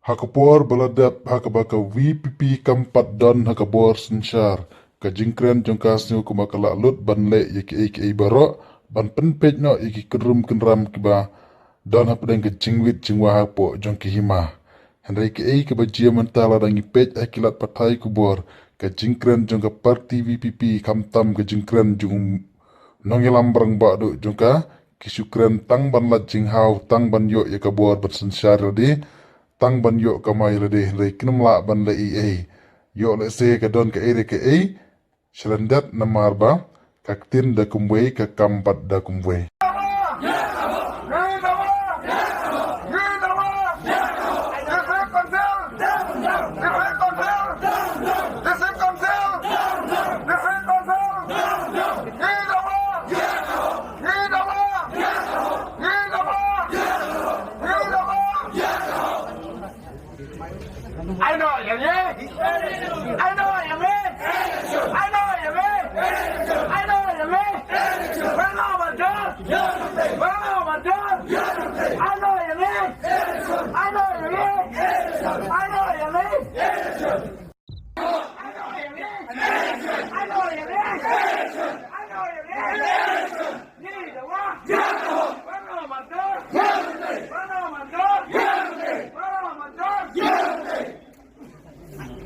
Hakapor baladat hakabaka VPP kampat dan hakabor sensar. Kajingkren jongkasnyo kumakala lut banle yaki barok ban penpej no yaki kerum kenram kiba dan hapadeng kejingwit jingwa hapo jongki hima. Hendai kebajia mentala dangi pej akilat patai kubor kajingkren jongka parti VPP kamtam kajingkren jung nongilam barang bakdo jongka kisukren tang ban lat jinghau tang ban yok yakabor bersensar lade tang ban yok kamai lade hendai kinumla ban le yok le se kadon ke Shalandat namarba kaktin da kumwe kakampat da kumwe. I know you mean. I know you mean. I know you mean. I know you mean. Bring over done. Bring over done. I know you mean. I know you mean. I know you mean. I know you mean. I know you mean. I know you mean. Need the one. Bring over done. Bring over done. Bring over done.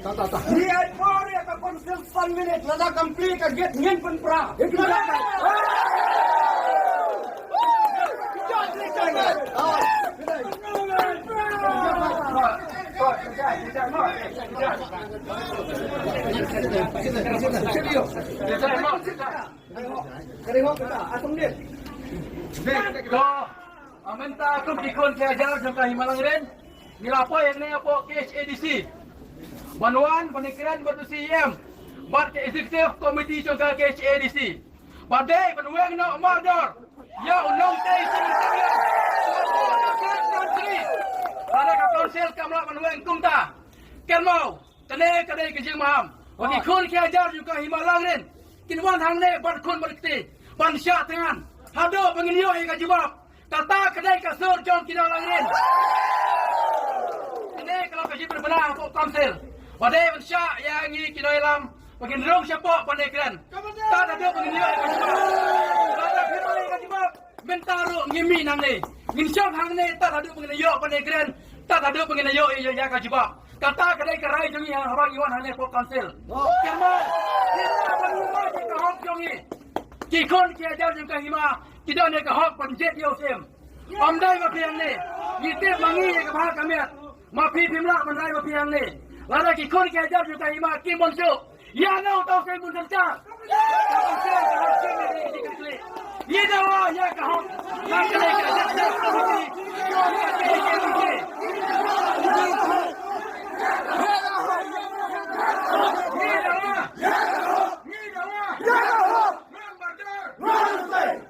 Dia pori ka konsil 1 minute lada complete ka get ngin pun pra. Amenta aku dikon ke jalan sampai Himalang Ren. Nilapo yang ni apa KHADC. Banuan penikiran batu CM. Bat ke executive committee jongka KHADC. Badai penuang no mardor. Ya unong tei sing. Pada ka konsel kamla penuang kumta. Ken mau kene kejing maham. Bagi kun ke ajar juga Himalang Ren. Kinwan hang ne bat kun berkti. Ban sya tangan. Hado pengilio ka jibab. Kata kedai kasur jong Himalang Ren. Ini kalau kaji berbenah untuk konsel. Wadai manusia yang ini kino ilam. Bagian rong siapa pandai keren. Tak ada penginio yang kaji bab. Tak ada firman yang kaji bab. Mentaru ngimi nang ni. Nginsyong hang ni tak ada penginio pandai keren. Tak ada penginio yang kaji bab. Kata kedai kerai jongi yang orang iwan hang ni untuk konsel. Kerana kita berumah di kahok jongi. Kikon kiajar jeng kahima. Kita ni kahok penjet yosim. Omdai mapiang ni. Yitip mangi yang kahak kamiat. Mapi pimla mandai mapiang ni. Lada kikon kiajar juga hima kim bonsu. Ya no tau saya pun serta. Kau saya kahok kim ni dikasih. Ye dawa ya kahok. Nak kedai kiajar jeng kahimi. Kau kiajar kiajar.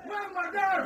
Memang badar.